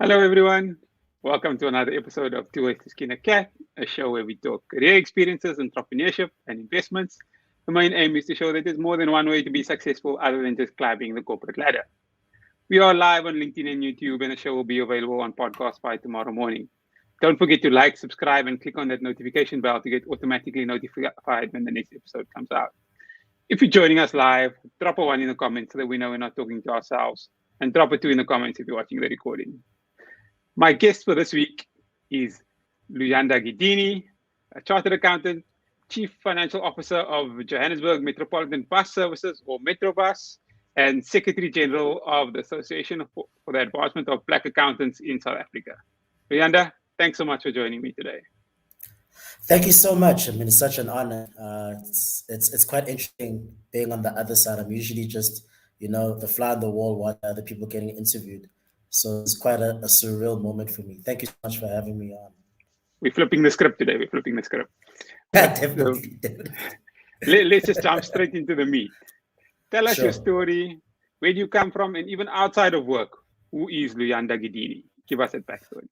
Hello, everyone. Welcome to another episode of Tooways to Skin a Cat, a show where we talk career experiences, entrepreneurship, and investments. The main aim is to show that there's more than one way to be successful other than just climbing the corporate ladder. We are live on LinkedIn and YouTube, and the show will be available on podcast by tomorrow morning. Don't forget to like, subscribe, and click on that notification bell to get automatically notified when the next episode comes out. If you're joining us live, drop a one in the comments so that we know we're not talking to ourselves, and drop a two in the comments if you're watching the recording. My guest for this week is Luyanda Gidini, a chartered accountant, chief financial officer of Johannesburg Metropolitan Bus Services, or Metrobus, and secretary general of the Association for the Advancement of Black Accountants in South Africa. Luyanda, thanks so much for joining me today. Thank you so much. I mean, it's such an honor. It's quite interesting being on the other side. I'm usually just, the fly on the wall while other people getting interviewed. So it's quite a surreal moment for me. Thank you so much for having me on. We're flipping the script today. Definitely. Let's just jump straight into the meat. Tell us your story. Where do you come from? And even outside of work, who is Luyanda Gidini? Give us a backstory.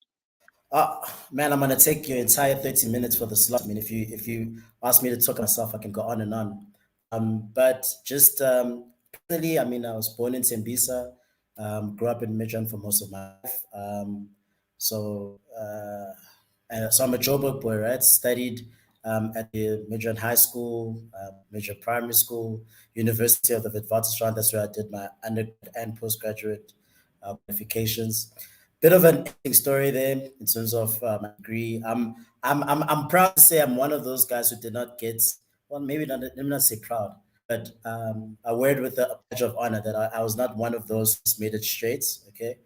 Man, I'm gonna take your entire 30 minutes for the slot. I mean, if you ask me to talk myself, I can go on and on. But just personally, I mean, I was born in Tembisa. Grew up in Midrand for most of my life. So I'm a Joburg boy, right? Studied at the Midrand High School, Midrand Primary School, University of the Witwatersrand. That's where I did my undergrad and postgraduate qualifications. Bit of an interesting story there in terms of my degree. I'm proud to say I'm one of those guys who did not get, well, maybe not, let me not say proud, but I wear it with a badge of honor that I was not one of those who made it straight, okay?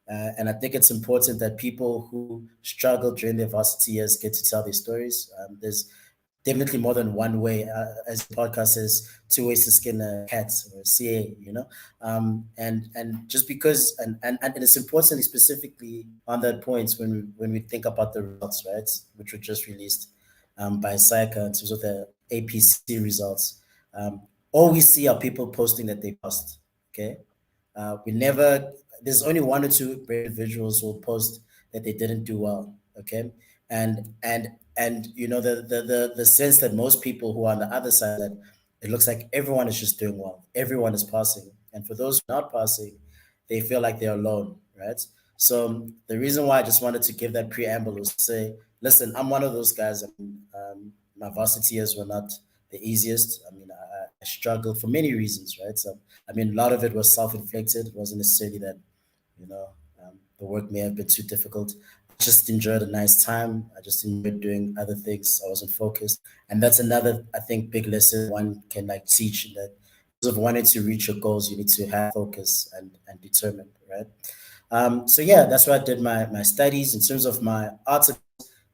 And I think it's important that people who struggle during their varsity years get to tell their stories. There's definitely more than one way, as the podcast says, two ways to skin a cat or a CA, and just because, and it's important specifically on that point when we think about the results, right, which were just released by SAICA in terms of the APC results. All we see are people posting that they passed. Okay, there's only one or two individuals who will post that they didn't do well. Okay, and the sense that most people who are on the other side, that it looks like everyone is just doing well, everyone is passing, and for those who are not passing, they feel like they're alone, right? So the reason why I just wanted to give that preamble was to say, listen, I'm one of those guys. My varsity years were not the easiest. I mean, I struggled for many reasons, right? So, I mean, a lot of it was self-inflicted. It wasn't necessarily that, the work may have been too difficult. I just enjoyed a nice time. I just enjoyed doing other things. I wasn't focused. And that's another, I think, big lesson one can teach, in that of wanting to reach your goals, you need to have focus and determined, right? So yeah, that's where I did my studies. In terms of my articles,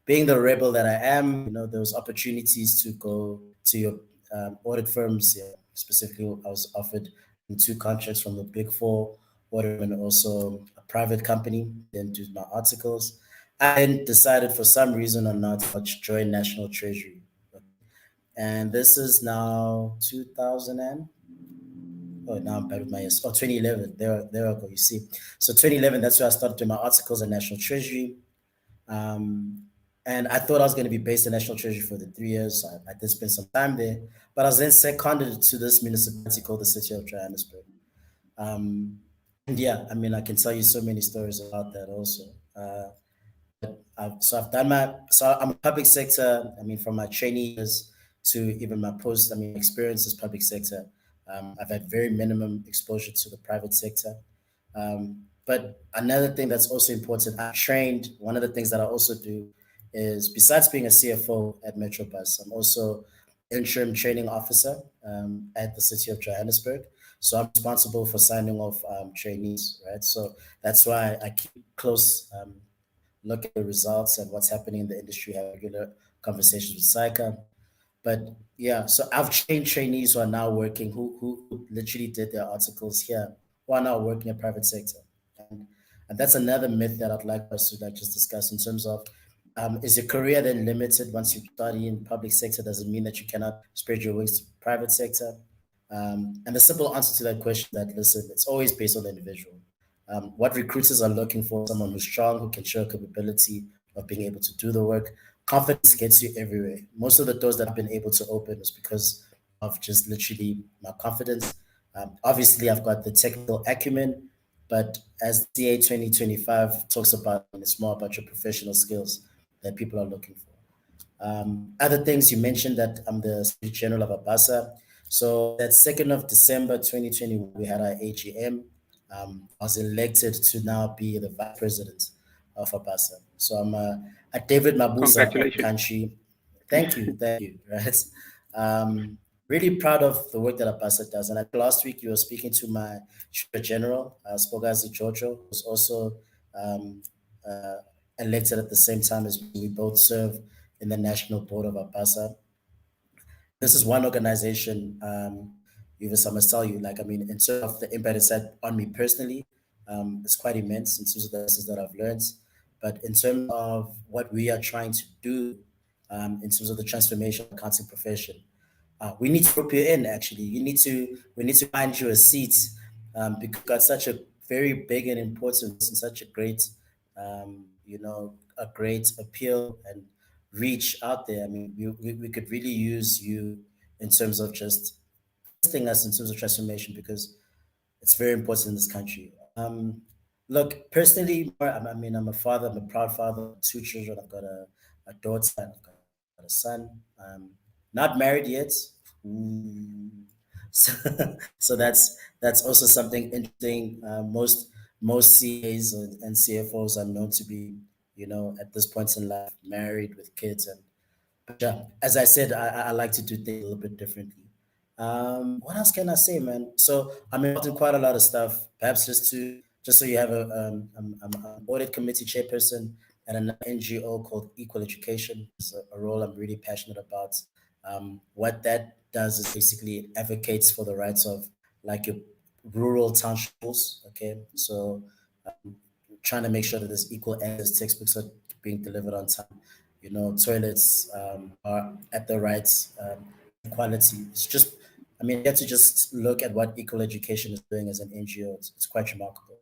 being the rebel that I am, there was opportunities to go to your audit firms. Yeah, specifically, I was offered 2 contracts from the Big Four audit and also a private company, then do my articles. I then decided for some reason or not to join National Treasury. And this is now 2000 and, now I'm bad with my years. 2011. There I go. You see, so 2011. That's where I started doing my articles at National Treasury. And I thought I was going to be based in National Treasury for the 3 years. I did spend some time there, but I was then seconded to this municipality called the City of Johannesburg. And yeah, I mean, I can tell you so many stories about that also. I'm a public sector. I mean, from my trainee years to even my post, I mean, experience is public sector. I've had very minimum exposure to the private sector. But another thing that's also important, I trained, one of the things that I also do is, besides being a CFO at Metrobus, I'm also interim training officer at the City of Johannesburg. So I'm responsible for signing off trainees, right? So that's why I keep close look at the results and what's happening in the industry, have regular conversations with SAICA. But yeah, so I've trained trainees who are now working, who literally did their articles here, who are now working in private sector. And that's another myth that I'd like us to just discuss in terms of, is your career then limited once you study in public sector? Does it mean that you cannot spread your wings to private sector? And the simple answer to that question is that, listen, it's always based on the individual. What recruiters are looking for: someone who's strong, who can show capability of being able to do the work. Confidence gets you everywhere. Most of the doors that I've been able to open is because of just literally my confidence. Obviously, I've got the technical acumen, but as CA 2025 talks about, it's more about your professional skills that people are looking for. Other things you mentioned that I'm the Secretary General of ABASA. So that 2nd of December 2021, we had our AGM. I was elected to now be the Vice President of ABASA. So I'm a David Mabuza of the Congratulations. country. Thank you. Right. Really proud of the work that ABASA does. And last week you were speaking to my Secretary General, Spogazi Jojo, who's also um, uh, elected at the same time as me. We both serve in the national board of ABASA. This is one organization, Yves, I must tell you, like, I mean, in terms of the impact it's had on me personally, it's quite immense in terms of the lessons that I've learned. But in terms of what we are trying to do, in terms of the transformation of the accounting profession, we need to rope you in. Actually, we need to find you a seat, because you've got such a very big and important and such a great, a great appeal and reach out there. I mean, we could really use you in terms of just assisting us in terms of transformation, because it's very important in this country. Look, personally, I mean, I'm a father. I'm a proud father of two children. I've got a daughter and I've got a son. Not married yet. Ooh. So, so that's also something interesting. Most CAs and CFOs are known to be, at this point in life, married with kids. And but yeah, as I said, I like to do things a little bit differently. What else can I say, man? So I'm involved in quite a lot of stuff. Perhaps just so you have I'm an audit committee chairperson at an NGO called Equal Education. It's a role I'm really passionate about. What that does is basically it advocates for the rights of like your rural town schools. Okay, so trying to make sure that there's equal access, textbooks are being delivered on time, toilets are at the right quality. It's just, I mean, you have to just look at what Equal Education is doing as an NGO. It's quite remarkable.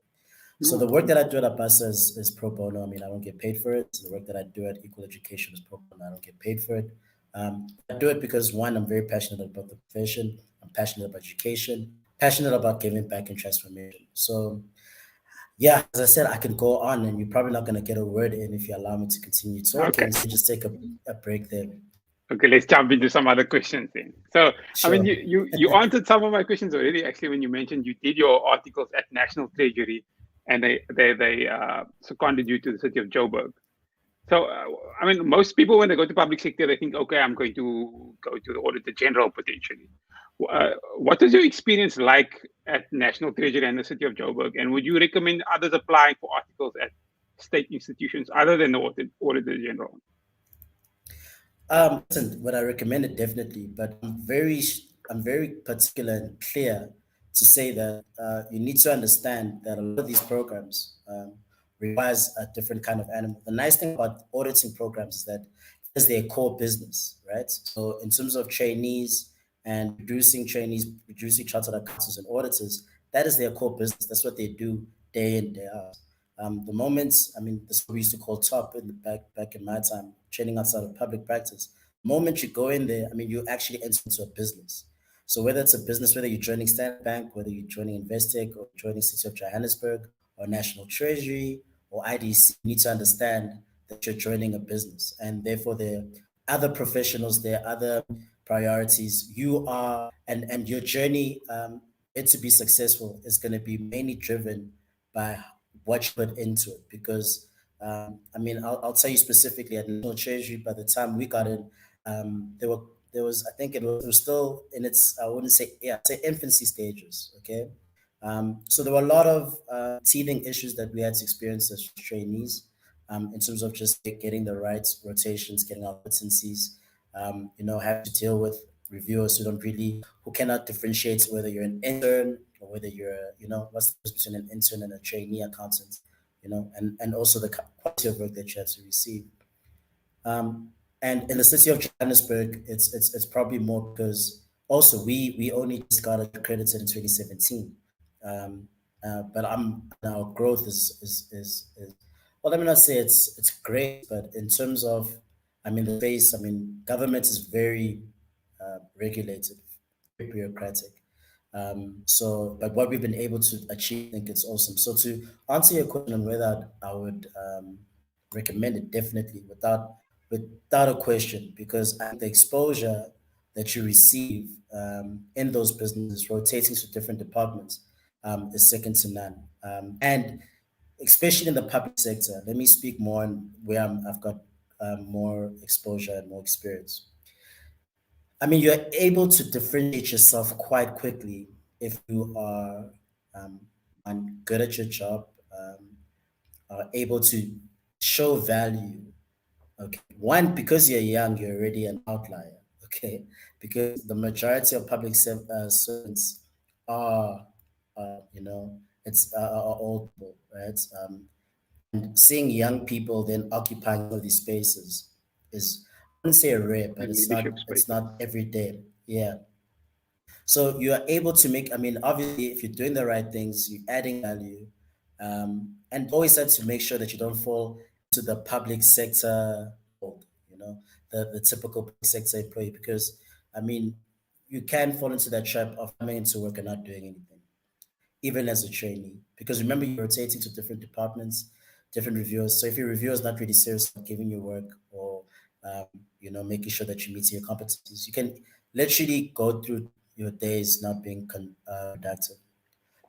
So the Oh, work that I do at ABASA is pro bono. I mean, I don't get paid for it. So the work that I do at Equal Education is pro bono. I don't get paid for it. I do it because one, I'm very passionate about the profession. I'm passionate about education, passionate about giving back and transformation. So yeah, as I said, I can go on, and you're probably not going to get a word in if you allow me to continue okay. talking. So just take a break there. Okay, let's jump into some other questions then. So, I mean, Sure. you answered some of my questions already. Actually, when you mentioned you did your articles at National Treasury, and they seconded you to the city of Joburg. So, I mean, most people when they go to public sector, they think, okay, I'm going to go to the Auditor General potentially. What was your experience like at National Treasury and the city of Joburg? And would you recommend others applying for articles at state institutions other than the Auditor General? Listen, would I recommend it? Definitely, but I'm very particular and clear to say that you need to understand that a lot of these programs requires a different kind of animal. The nice thing about auditing programs is that it's their core business, right? So in terms of trainees, producing chartered accountants and auditors, that is their core business. That's what they do day in, day out. The moments, I mean, this is what we used to call top in the back in my time, training outside of public practice. The moment you go in there, I mean, you actually enter into a business. So whether it's a business, whether you're joining Standard Bank, whether you're joining Investec or joining City of Johannesburg or National Treasury or IDC, you need to understand that you're joining a business, and therefore there are other professionals, there are other priorities. You are, and your journey, it to be successful is going to be mainly driven by what you put into it. Because I mean, I'll tell you specifically at National Treasury, by the time we got in, there was I think it was still in its, I wouldn't say, yeah, I'd say infancy stages. Okay, so there were a lot of teething issues that we had to experience as trainees, in terms of just getting the right rotations, getting our competencies, have to deal with reviewers who cannot differentiate whether you're an intern or whether what's the difference between an intern and a trainee accountant, and also the quality of work that you have to receive. Um, and in the city of Johannesburg, it's probably more because also we only just got accredited in 2017. But our growth is well. Let me not say it's great, but in terms of, I mean, the space. I mean, government is very regulated, very bureaucratic. But what we've been able to achieve, I think it's awesome. So to answer your question on whether I would recommend it, definitely without a question, because I think the exposure that you receive in those businesses, rotating to different departments, is second to none. And especially in the public sector, let me speak more on where I've got more exposure and more experience. I mean, you're able to differentiate yourself quite quickly if you are um, good at your job, are able to show value. Okay, one, because you're young, you're already an outlier. Okay, because the majority of servants are, are old people, right? And seeing young people then occupying some of these spaces is, I wouldn't say rare, but and leadership it's spaces. not every day. Yeah. So you are able to make, I mean, obviously, if you're doing the right things, you're adding value, and always have to make sure that you don't fall into the public sector mold, the typical public sector employee, because, I mean, you can fall into that trap of coming into work and not doing anything, even as a trainee. Because remember, you're rotating to different departments, different reviewers. So if your reviewer is not really serious about giving you work or making sure that you meet your competencies, you can literally go through your days not being productive.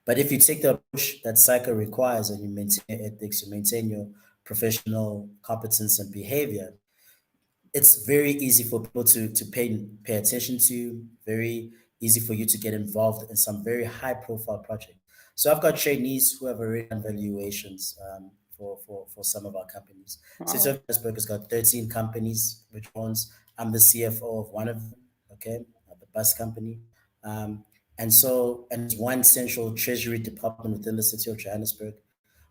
But if you take the approach that cycle requires and you maintain your ethics, you maintain your professional competence and behavior, it's very easy for people to pay attention to, very easy for you to get involved in some very high profile project. So I've got trainees who have already done valuations for some of our companies. City Wow, of Johannesburg has got 13 companies which owns. I'm the CFO of one of them, okay, the bus company. Um, and there's one central treasury department within the city of Johannesburg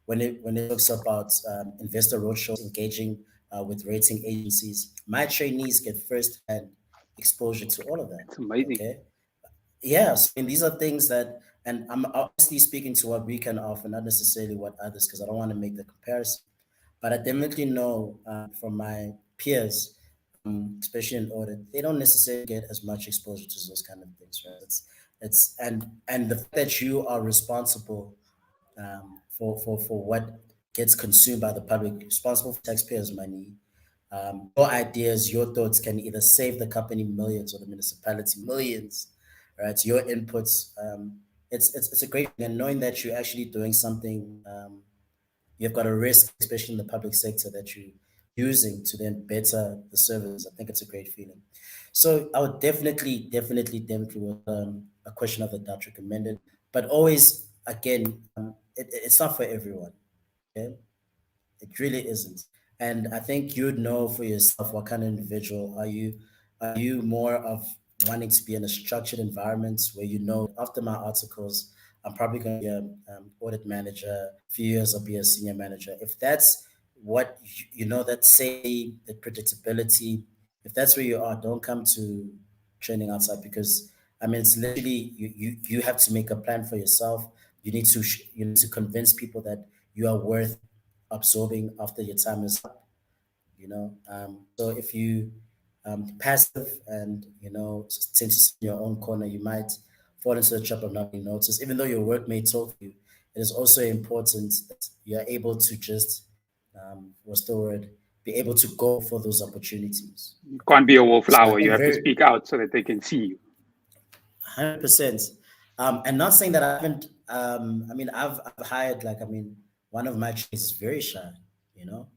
when it talks about investor roadshows, engaging with rating agencies. My trainees get first-hand exposure to all of that. it's amazing. Okay, yes, and these are things that, and I'm obviously speaking to what we can offer, not necessarily what others, because I don't want to make the comparison. But I definitely know from my peers, especially in audit, they don't necessarily get as much exposure to those kind of things, right? And the fact that you are responsible for what gets consumed by the public, responsible for taxpayers' money. Your ideas, your thoughts can either save the company millions or the municipality millions, right? Your inputs. It's a great thing. And knowing that you're actually doing something, you've got a risk, especially in the public sector, that you're using to then better the services. I think it's a great feeling. So I would definitely, with a question of the doubt recommended, but always, again, it's not for everyone. Okay, it really isn't. And I think you'd know for yourself what kind of individual are you. Are you more of wanting to be in a structured environment where you know after my articles, I'm probably going to be an audit manager. A few years, I'll be a senior manager. If that's what that safety, that predictability. If that's where you are, don't come to training outside, because I mean it's literally you have to make a plan for yourself. You need to convince people that you are worth absorbing after your time is up. So if you passive and tend to sit in your own corner, you might fall into the trap of not being noticed, even though your workmate told you. It is also important that you are able to just what's the word, be able to go for those opportunities. You Okay, can't be a so I wallflower. You think have to very speak out so that they can see you. 100%. And not saying that I haven't. I mean, I've hired, like, I mean, one of my trades is very shy, you know.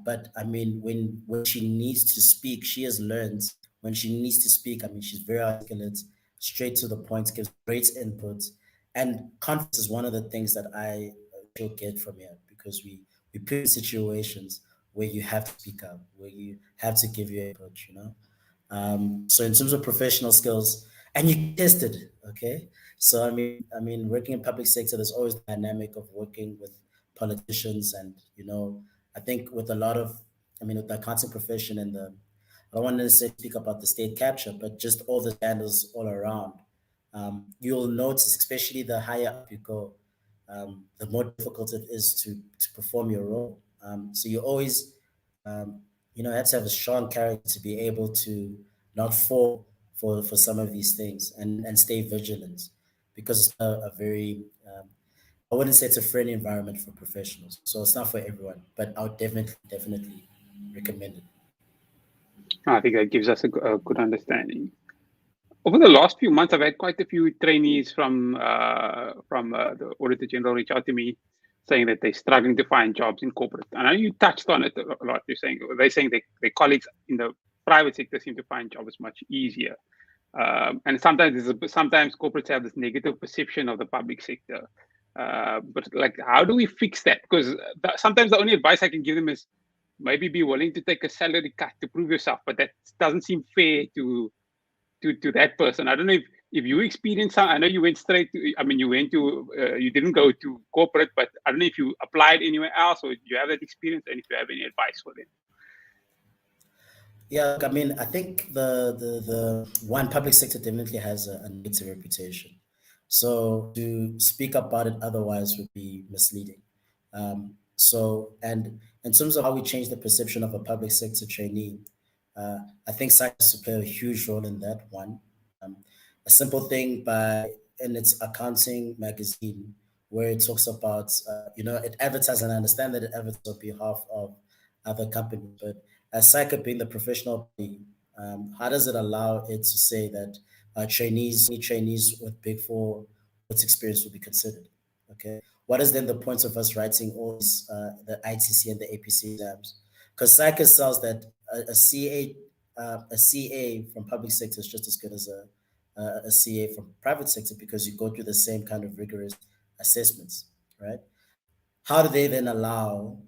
But I mean, when she needs to speak, she has learned when she needs to speak. I mean, she's very articulate, straight to the point, gives great input, and confidence is one of the things that I she'll get from here, because we put in situations where you have to speak up, where you have to give your input, so in terms of professional skills, and you tested, okay. So I mean, working in public sector, there's always the dynamic of working with politicians, and I think with a lot of, I mean, with the accounting profession and I don't want to necessarily speak about the state capture, but just all the scandals all around. You'll notice, especially the higher up you go. the more difficult it is to perform your role. So you always, have to have a strong character to be able to not fall for some of these things and stay vigilant because it's a very, I wouldn't say it's a friendly environment for professionals. So it's not for everyone, but I would definitely recommend it. I think that gives us a good understanding. Over the last few months, I've had quite a few trainees from the Auditor General reach out to me saying that they're struggling to find jobs in corporate. And I know you touched on it a lot. They're saying their colleagues in the private sector seem to find jobs much easier. And sometimes corporates have this negative perception of the public sector. But like, how do we fix that? Because sometimes the only advice I can give them is maybe be willing to take a salary cut to prove yourself. But that doesn't seem fair to that person. I don't know if you experienced some. I know you went straight to. I mean, you didn't go to corporate, but I don't know if you applied anywhere else or you have that experience, and if you have any advice for them. Yeah, look, I mean, I think the one public sector definitely has a negative reputation. So to speak about it otherwise would be misleading. And in terms of how we change the perception of a public sector trainee, uh, I think science to play a huge role in that one. Um, a simple thing by in its accounting magazine where it talks about, it advertises, and I understand that it advertises on behalf of other companies, but as SICA being the professional body, how does it allow it to say that trainees with Big Four what's experience will be considered? Okay, what is then the point of us writing all these the ITC and the APC exams? Because SICA sells that a CA from public sector is just as good as a CA from private sector because you go through the same kind of rigorous assessments, right? How do they then allow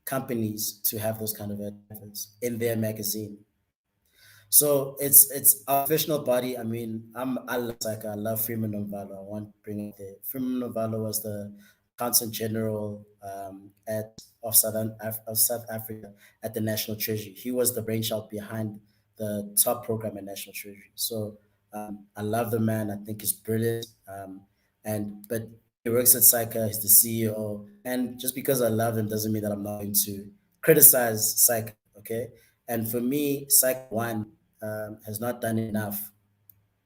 companies to have those kind of adverts in their magazine? So it's our professional body. I mean, I love Freeman Novalo. I want to bring it there. Freeman Novalo was the accountant general of South Africa at the National Treasury. He was the brainchild behind the top program at National Treasury. So I love the man. I think he's brilliant. And but he works at Psycha. He's the CEO. And just because I love him doesn't mean that I'm not going to criticize Psycha. Okay. And for me, Psych One has not done enough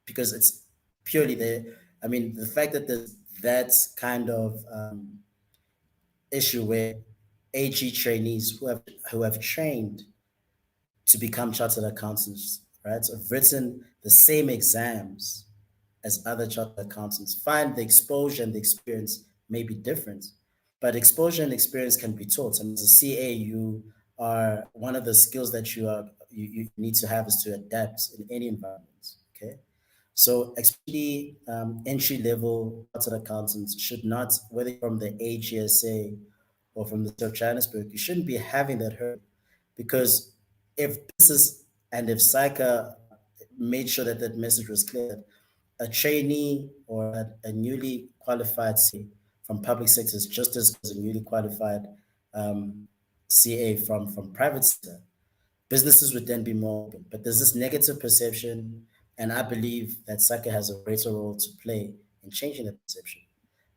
because it's purely the. I mean, the fact that there's that kind of issue where AG trainees who have trained to become chartered accountants, right? So have written the same exams as other chartered accountants. Fine, the exposure and the experience may be different, but exposure and experience can be taught. And as a CA, you are one of the skills that you need to have is to adapt in any environment. Okay. So especially entry level chartered accountants should not, whether you're from the AGSA or from the City of Johannesburg, you shouldn't be having that hurt because if this is and if SICA made sure that that message was clear, a trainee or a newly qualified CA from public sector is just as good as a newly qualified CA from private sector. Businesses would then be more open. But there's this negative perception, and I believe that SACA has a greater role to play in changing the perception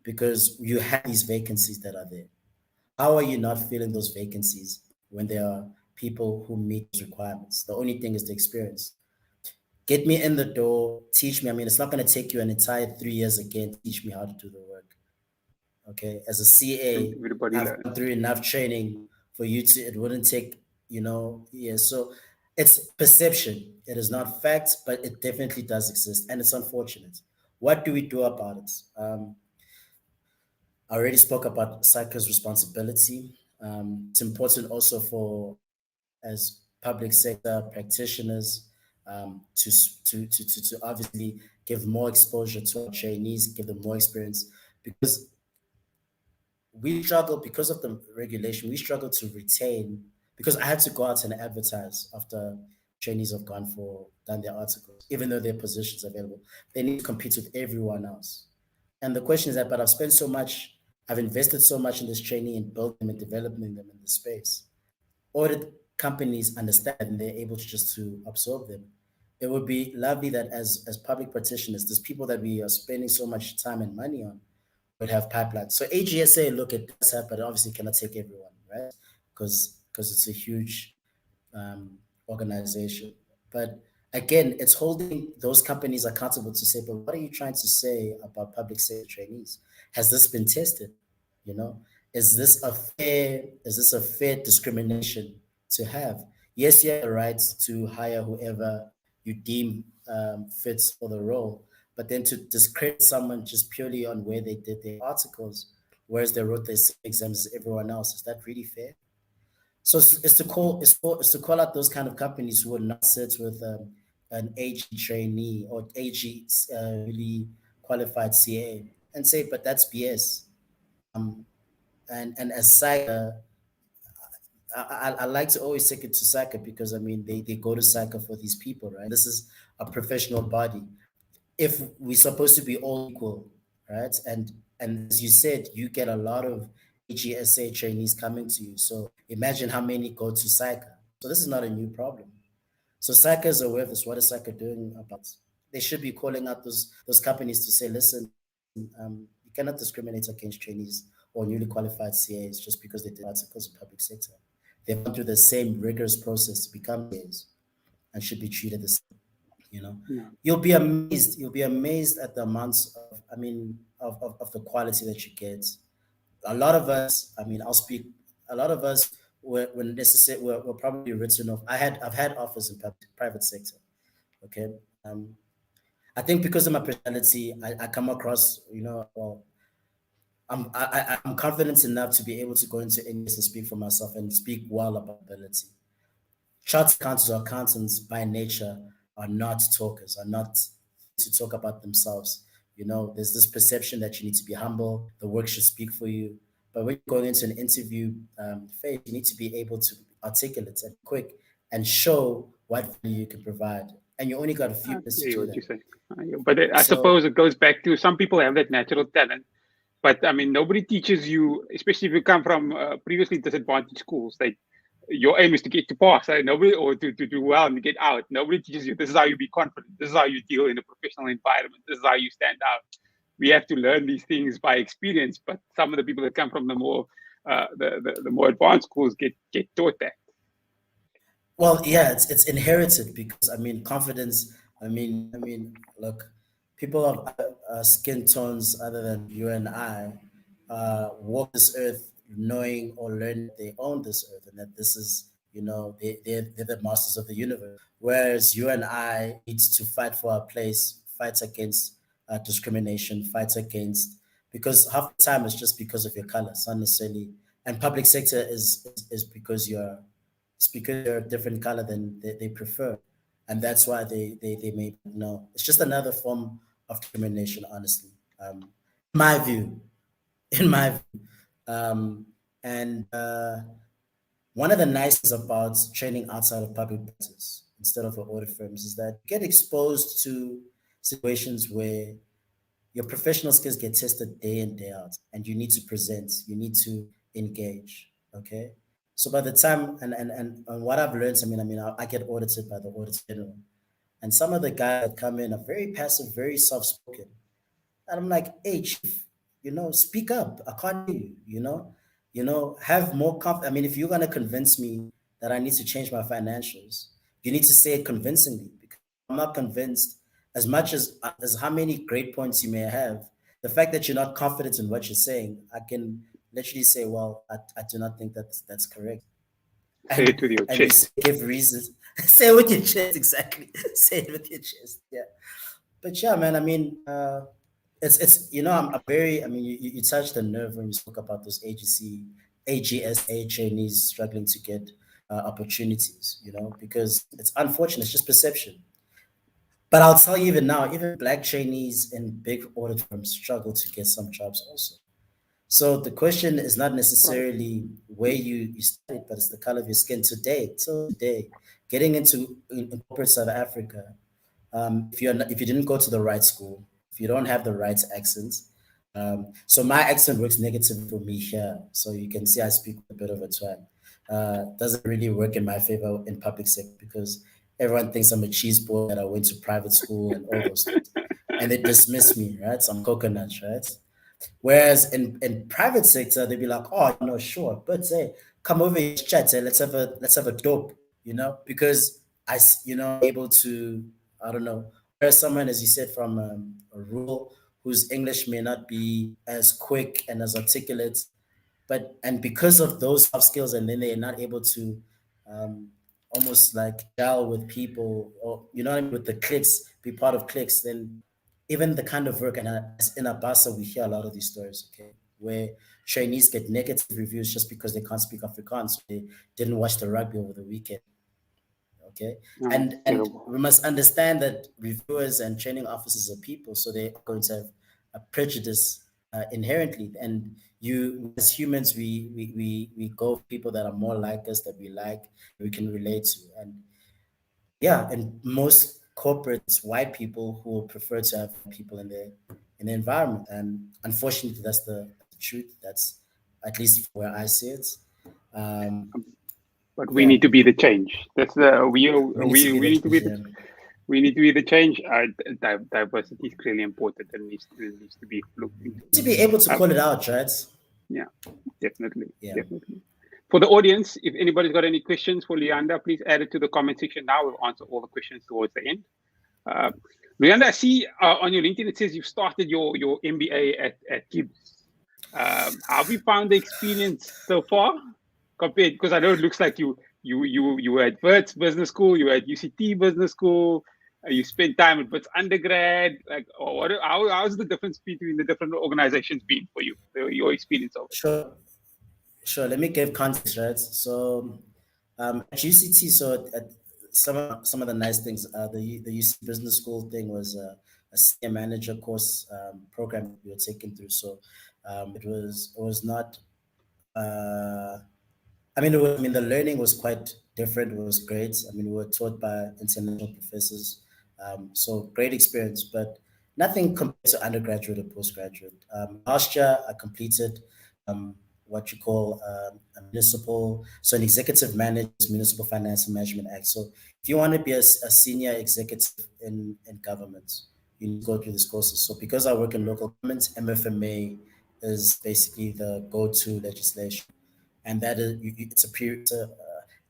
because you have these vacancies that are there. How are you not filling those vacancies when there are people who meet those requirements? The only thing is the experience. Get me in the door, teach me. I mean, it's not going to take you an entire 3 years again to teach me how to do the work. Okay. As a CA, Everybody I've learn. gone through enough training for you to, it wouldn't take, yeah. So it's perception. It is not fact, but it definitely does exist. And it's unfortunate. What do we do about it? I already spoke about cycle's responsibility. It's important also for as public sector practitioners to obviously give more exposure to our trainees, give them more experience because we struggle because of the regulation. We struggle to retain because I had to go out and advertise after trainees have done their articles, even though their positions available. They need to compete with everyone else. And the question is that, but I've invested so much in this trainee and building them and developing them in this space. Audit companies understand and they're able to just to absorb them. It would be lovely that as public practitioners, there's people that we are spending so much time and money on. would have pipelines. So AGSA, look, it does have, but it obviously cannot take everyone, right? Because it's a huge organization. But again, it's holding those companies accountable to say, but what are you trying to say about public sector trainees? Has this been tested? You know, is this a fair discrimination to have? Yes, you have the right to hire whoever you deem fits for the role, but then to discredit someone just purely on where they did their articles, whereas they wrote their exams as everyone else, is that really fair? So it's to call out those kind of companies who would not sit with an AG trainee or AG really qualified CA and say, but that's BS. Um, and as Saka, I like to always take it to Saka because I mean they go to Saka for these people, right? This is a professional body. If we're supposed to be all equal, right? And as you said, you get a lot of AGSA trainees coming to you. So imagine how many go to Saka. So this is not a new problem. So Saka is aware of this. What is Saka doing about? They should be calling out those companies to say, listen, you cannot discriminate against trainees or newly qualified CAs just because they did articles in public sector. They've gone through the same rigorous process to become CAs and should be treated the same. You know, No. you'll be amazed. You'll be amazed at the amounts of, I mean, of the quality that you get. A lot of us, I mean, I'll speak. A lot of us were necessary. Were probably written off. I've had offers in private sector. Okay, I think because of my personality, I come across, well, I'm confident enough to be able to go into any place and speak for myself and speak well about ability. Chartered accountants or accountants by nature are not talkers, are not to talk about themselves. There's this perception that you need to be humble, the work should speak for you. But when you're going into an interview phase, you need to be able to articulate and quick and show what value you can provide. And you only got a few I minutes to hear do what that. you're saying. But I So, suppose it goes back to some people have that natural talent. But I mean, nobody teaches you, especially if you come from previously disadvantaged schools. Like your aim is to get to pass, right? Nobody, or to do well and get out. Nobody teaches you this is how you be confident. This is how you deal in a professional environment. This is how you stand out. We have to learn these things by experience. But some of the people that come from the more the more advanced schools get taught that. well, yeah, it's inherited because I mean confidence. I mean, look, people of skin tones other than you and I walk this earth knowing or learn that they own this earth and that this is, they're the masters of the universe. Whereas you and I need to fight for our place, fight against discrimination, fight against, because half the time it's just because of your color, it's not necessarily. And public sector is because you're a different color than they prefer. And that's why they may know. It's just another form of discrimination, honestly. In my view, in my view. And one of the nice things about training outside of public practice instead of audit firms is that you get exposed to situations where your professional skills get tested day in, day out, and you need to present, you need to engage. Okay. So by the time and what I've learned, I get audited by the audit general. And some of the guys that come in are very passive, very soft spoken. And I'm like, hey, chief, speak up. I can't hear you, have more I mean, if you're gonna convince me that I need to change my financials, you need to say it convincingly because I'm not convinced as how many great points you may have. The fact that you're not confident in what you're saying, I can literally say, well, I do not think that's correct. Say it with your And you chest. give reasons. Say it with your chest, exactly. Say it with your chest. Yeah. But yeah, man, I mean, it's I'm very, I mean, you touched the nerve when you spoke about those AGSA trainees struggling to get opportunities, because it's unfortunate, it's just perception. But I'll tell you, even now, even black trainees in big audit firms struggle to get some jobs also. So the question is not Right. necessarily where you studied, but it's the color of your skin today. Till today, getting into in corporate South Africa, if you didn't go to the right school, if you don't have the right accent, so my accent works negative for me here. So you can see I speak with a bit of a twang. Doesn't really work in my favor in public sector because everyone thinks I'm a cheese boy that I went to private school and all those things, and they dismiss me, right? So I'm coconut, right? Whereas in private sector, they'd be like, oh, sure, but say, come over here, chat, say, let's have a dope, because able to, I don't know, whereas someone, as you said, from a rural whose English may not be as quick and as articulate, and because of those soft skills, and then they're not able to um, almost like gel with people, or what I mean, with the cliques, be part of cliques, then even the kind of work, and as in ABASA, we hear a lot of these stories, okay, where trainees get negative reviews just because they can't speak Afrikaans, so they didn't watch the rugby over the weekend. Okay, No, it's and terrible. we must understand that reviewers and training officers are people, so they're going to have a prejudice inherently, and you, as humans, we go for people that are more like us, that we like, we can relate to. And yeah, and most corporates, white people who will prefer to have people in the environment, and unfortunately that's the truth. That's at least where I see it. um But we yeah, need to be the change. That's the we need to be we the need to be change, the yeah. we need to be the change. Diversity is clearly important and needs to be looked into. To be able to Uh, call it out, right? yeah, definitely, Yeah. definitely. For the audience, if anybody's got any questions for Luyanda, please add it to the comment section now. We'll answer all the questions towards the end. Uh, Luyanda, I see on your LinkedIn it says you've started your MBA at Gibbs. How have you found the experience so far compared? Because I know it looks like you were at Wits Business School, you were at UCT Business School, you spent time at Wits undergrad. Like, how's the difference between the different organizations been for you? Your experience of it? Sure. Sure. Let me give context, right? So, at UCT, so at some of the nice things, the UC Business School thing was a senior manager course program we were taken through. So, it was not. Uh, the learning was quite different. It was great. We were taught by international professors, so great experience. But nothing compared to undergraduate or postgraduate. Last year, I completed um, what you call an executive manager's municipal finance and management act. So if you want to be a senior executive in government, you need to go through these courses. So because I work in local government, MFMA is basically the go-to legislation, and that is it's a period.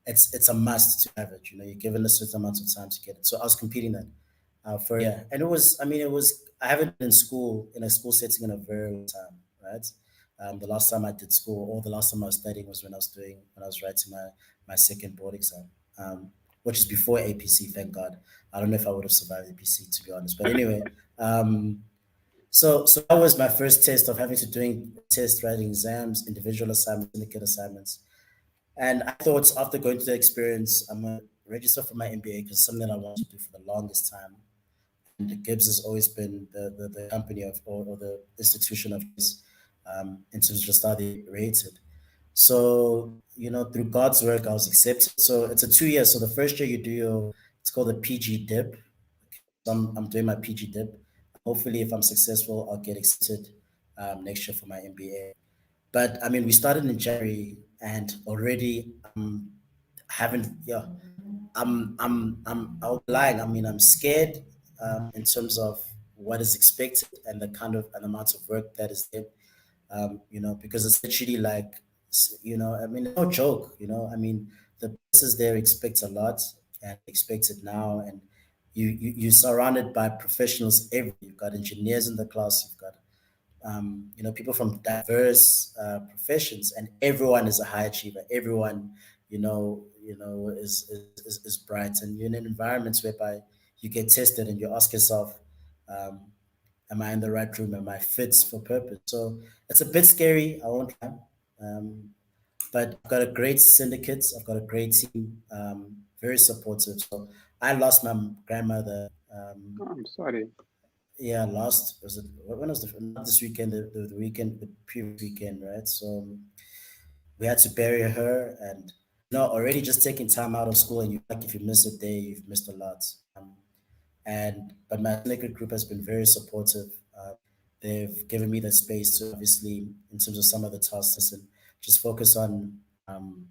It's a must to have it. You're given a certain amount of time to get it. So I was competing that for a year, and it was. It was. I haven't been in a school setting in a very long time, right? The last time I did school, or the last time I was studying, was when I was writing my second board exam, which is before APC. Thank God. I don't know if I would have survived APC, to be honest. But anyway, so that was my first test of having to doing test writing exams, individual assignments, syndicate assignments. And I thought after going through the experience, I'm gonna register for my MBA because it's something that I want to do for the longest time. And Gibbs has always been the company of, or the institution of choice in terms of just how they rated. So, through God's work, I was accepted. So it's a 2 year. So the first year you do it's called a PG dip. So I'm doing my PG dip. Hopefully, if I'm successful, I'll get accepted next year for my MBA. But we started in January, and already haven't yeah, I'm lying. I'm scared in terms of what is expected, and the kind of an amount of work that is there. Because it's literally like, no joke. The places there expect a lot, and expect it now, and you're surrounded by professionals. You've got engineers in the class. You've got people from diverse professions, and everyone is a high achiever. Everyone, is bright, and you're in environments whereby you get tested, and you ask yourself, um, "Am I in the right room? Am I fit for purpose?" So it's a bit scary. I won't lie. But I've got a great syndicate. I've got a great team. Very supportive. So I lost my grandmother. Oh, I'm sorry. Yeah, last was it? When was not this weekend? The weekend, the previous weekend, right? So we had to bury her, and already just taking time out of school, and like if you miss a day, you've missed a lot. And but my syndicate group has been very supportive. They've given me the space to, obviously, in terms of some of the tasks, and just focus on, um,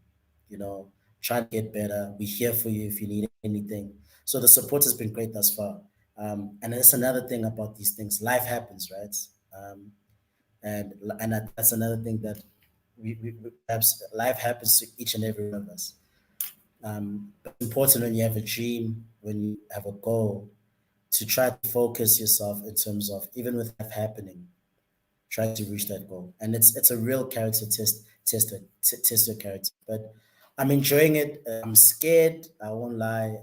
you know, trying to get better. We're here for you if you need anything. So the support has been great thus far. And that's another thing about these things. Life happens, right? Um, and that's another thing that perhaps life happens to each and every one of us. But it's important when you have a dream, when you have a goal, to try to focus yourself in terms of even with life happening, try to reach that goal. And it's a real character test your character. But I'm enjoying it. I'm scared. I won't lie.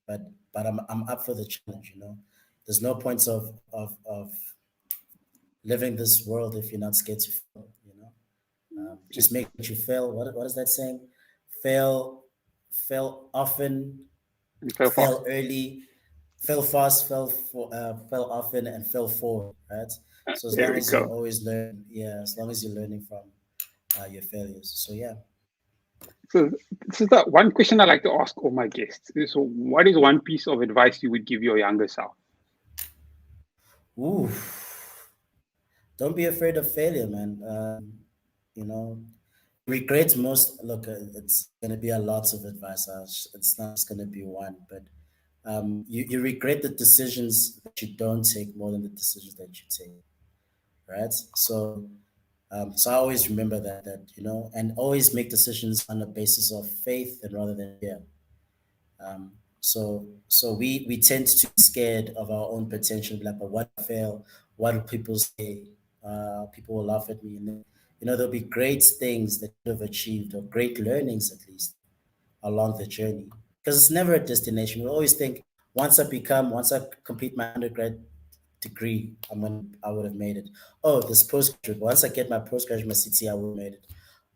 But I'm up for the challenge. There's no point of living this world if you're not scared to fail. Just make sure you fail. What is that saying? Fail, fail often, And so fast. fail early, fail fast, fail often, and fail forward. Right. So as There long we as you go. always learn, yeah, as long as you're learning from your failures. So yeah. So this is the one question I like to ask all my guests. So what is one piece of advice you would give your younger self? Ooh, don't be afraid of failure, man. You know, regret most. Look, it's gonna be a lot of advice. It's not just gonna be one, but you regret the decisions that you don't take more than the decisions that you take, right? So I always remember that, and always make decisions on the basis of faith and rather than fear. So we tend to be scared of our own potential, like, but what if I fail? What do people say? People will laugh at me, and then, there'll be great things that you've achieved or great learnings at least along the journey. Because it's never a destination. We always think once I complete my undergrad degree, I would have made it. Oh, this postgraduate. Once I get my postgraduate, my CT, I would have made it.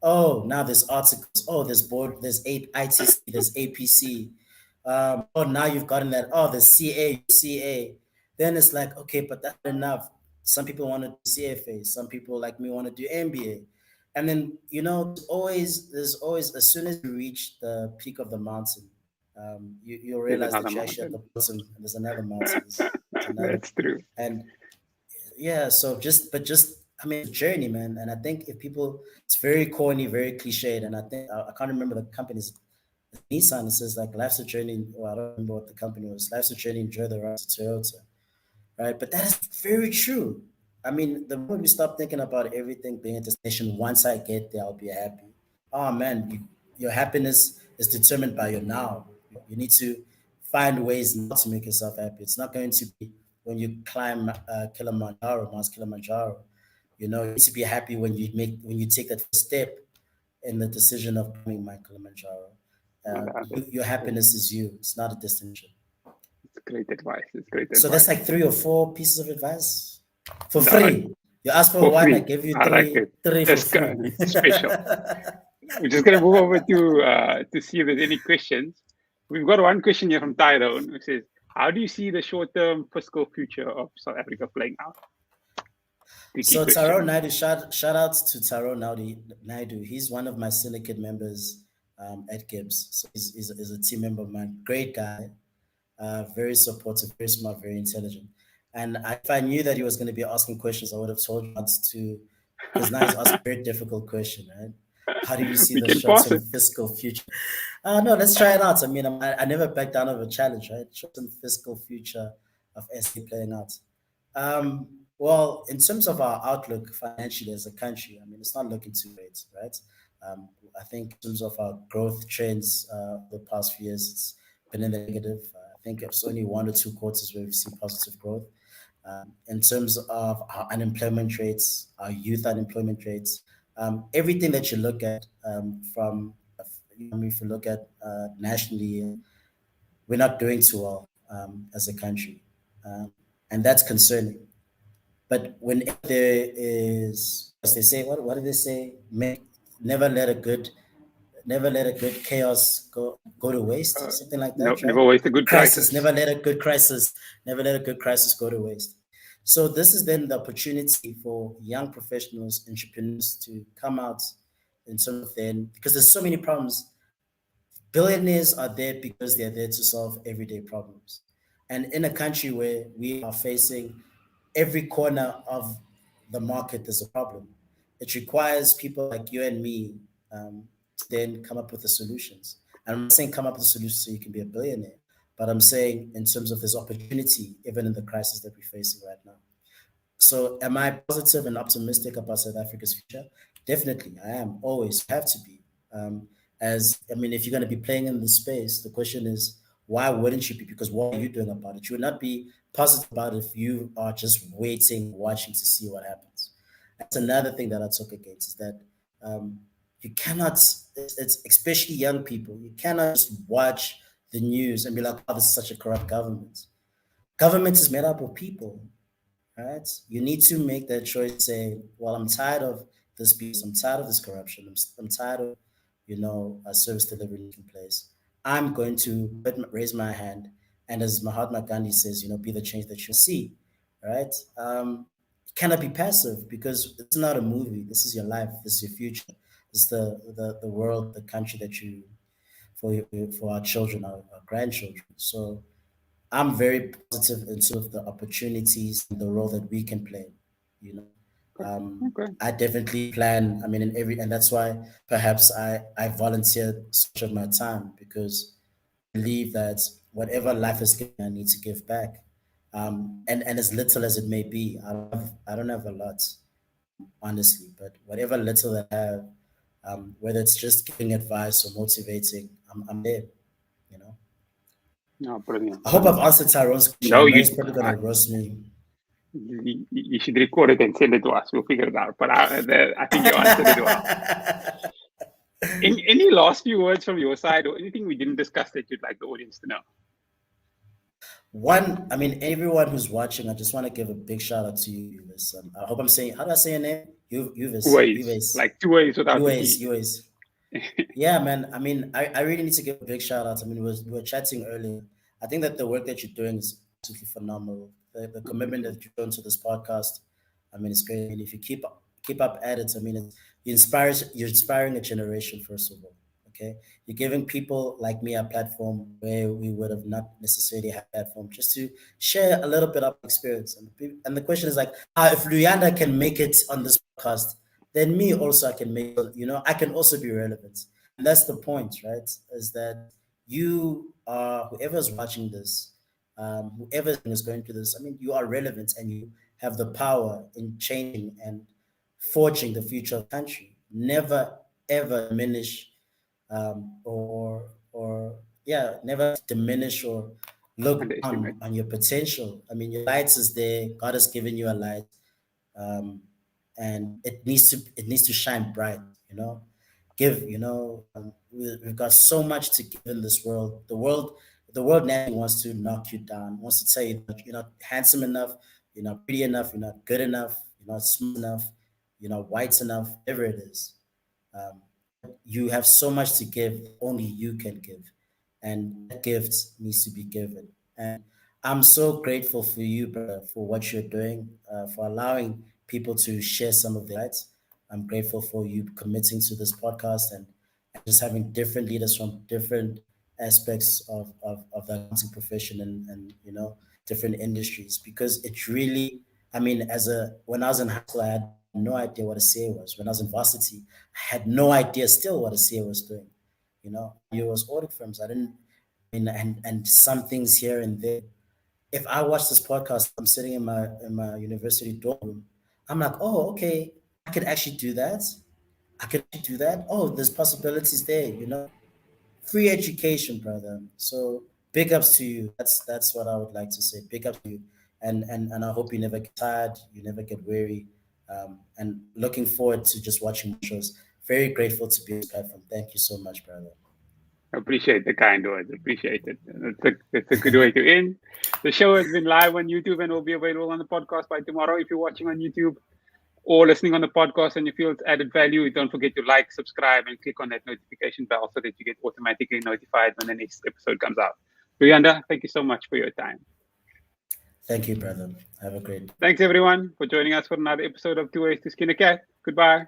Oh, now there's articles. Oh, there's board. There's ITC. There's APC. Oh, now you've gotten that. Oh, the CA. Then it's like, okay, but that's not enough. Some people want to do CFA. Some people like me want to do MBA. And then there's always as soon as you reach the peak of the mountain, you'll There's realize another that you're actually at mountain. the bottom, and there's another mountain. There's another, That's true. and yeah. So just I mean, it's a journey, man. And I think if people, it's very corny, very cliched, and I think I can't remember the company's Nissan. It says like life's a journey. Well, I don't remember what the company was. Life's a journey. Enjoy the ride to Toyota, right? But that is very true. I mean, the moment we stop thinking about everything being a destination, once I get there, I'll be happy. Oh man, your happiness is determined by your now. You need to find ways not to make yourself happy. It's not going to be when you climb Mount Kilimanjaro. You need to be happy when you take that first step in the decision of climbing Mount Kilimanjaro. I love it. Your happiness is you. It's not a destination. It's great advice. It's great So that's advice. like three or four pieces of advice for No, free. You asked for for one, I free. gave you I like it. three for free. Discount. It's special. We're just gonna move over to see if there's any questions. We've got one question here from Tyrone, which says, "How do you see the short-term fiscal future of South Africa playing out?" Tricky So Tyrone question. Naidu, shout out to Tyrone Naidu. He's one of my syndicate members at Gibbs. So he's a team member of mine. Great guy, very supportive, very smart, very intelligent. And if I knew that he was going to be asking questions, I would have told him not to, because now he's asking a very difficult question, right? How do you see We the can pass short-term it. fiscal future? No, let's try it out. I mean, I never back down of a challenge, right? Short-term fiscal future of SA playing out. Well, in terms of our outlook financially as a country, I mean, it's not looking too great, right? I think in terms of our growth trends the past few years, it's been in the negative. I think it's only 1 or 2 quarters where we've seen positive growth. In terms of our unemployment rates, our youth unemployment rates, everything that you look at if you look at nationally, we're not doing too well as a country. And that's concerning. But whenever there is, as they say, what do they say? Never let a good, never let a good chaos go to waste, something like No, that, right? never waste a good Crisis, crisis. never let a good crisis go to waste. So this is then the opportunity for young professionals, entrepreneurs to come out in terms of then, because there's so many problems. Billionaires are there because they're there to solve everyday problems. And in a country where we are facing every corner of the market, there's a problem. It requires people like you and me to then come up with the solutions. And I'm not saying come up with the solutions so you can be a billionaire, but I'm saying in terms of this opportunity, even in the crisis that we're facing right now. So am I positive and optimistic about South Africa's future? Definitely, I am. Always have to be. As I mean, if you're going to be playing in this space, the question is, why wouldn't you be? Because what are you doing about it? You would not be positive about it if you are just waiting, watching to see what happens. That's another thing that I took against is that um, you cannot, it's especially young people, you cannot just watch the news and be like, oh, this is such a corrupt government. Government is made up of people, right? You need to make that choice. Say, well, I'm tired of this piece. I'm tired of this corruption. I'm tired of, a service delivery taking place. I'm going to raise my hand, and as Mahatma Gandhi says, be the change that you see, right? You cannot be passive because it's not a movie. This is your life. This is your future. This is the world, the country that you for our children, our grandchildren. So I'm very positive in terms of the opportunities and the role that we can play. You know, Okay. I definitely plan. I mean, and that's why perhaps I volunteered so much of my time because I believe that whatever life is giving, I need to give back. And as little as it may be, I don't have a lot, honestly, but whatever little that I have, whether it's just giving advice or motivating, I'm there. You know. No, brilliant, I hope I've brilliant. answered Tyrone's question. I No, know he's probably gonna roast me. you should record it and send it to us. We'll figure it out. But I think you answered it well. Any last few words from your side or anything we didn't discuss that you'd like the audience to know? One, I mean, everyone who's watching, I just want to give a big shout out to you, Uvis. I hope I'm saying, how do I say your name? Uvis, Ways, like 2 ways without the T. Uvis. Yeah, man. I mean, I really need to give a big shout out. I mean, we were chatting earlier. I think that the work that you're doing is absolutely phenomenal. The commitment that you've done to this podcast, I mean, it's great. I mean, if you keep up at it, I mean, you're inspiring a generation, first of all. Okay, you're giving people like me a platform where we would have not necessarily had a platform just to share a little bit of experience. And the question is like, if Luyanda can make it on this podcast, then me also I can make, I can also be relevant. And that's the point, right? Is that you are, whoever is watching this, whoever is going through this, I mean, you are relevant and you have the power in changing and forging the future of the country. Never ever diminish, never diminish or look Underestimate. on your potential. I mean, your light is there. God has given you a light, um, and it needs to shine bright. We've got so much to give in this world. The world naturally wants to knock you down. Wants to tell you that you're not handsome enough, you're not pretty enough, you're not good enough, you're not smart enough, you're not white enough. Whatever it is. Um, you have so much to give that only you can give, and that gift needs to be given. And I'm so grateful for you, brother, for what you're doing, for allowing people to share some of their lights. I'm grateful for you committing to this podcast and just having different leaders from different aspects of the accounting profession and different industries, because it really, I mean, when I was in high school, I had no idea what a CA was. When I was in varsity, I had no idea still what a CA was doing. I knew it was audit firms. I didn't, and some things here and there. If I watch this podcast, I'm sitting in my university dorm room. I'm like, oh, okay, I could actually do that. I could actually do that. Oh, there's possibilities there. Free education, brother. So big ups to you. That's what I would like to say. Big ups to you, and I hope you never get tired, you never get weary, and looking forward to just watching more shows. Very grateful to be on this platform. Thank you so much, brother. Appreciate the kind words. Appreciate it. It's a good way to end. The show has been live on YouTube and will be available on the podcast by tomorrow. If you're watching on YouTube or listening on the podcast and you feel it's added value, don't forget to like, subscribe, and click on that notification bell so that you get automatically notified when the next episode comes out. Luyanda, thank you so much for your time. Thank you, brother. Have a great day. Thanks, everyone, for joining us for another episode of 2 Ways to Skin a Cat. Goodbye.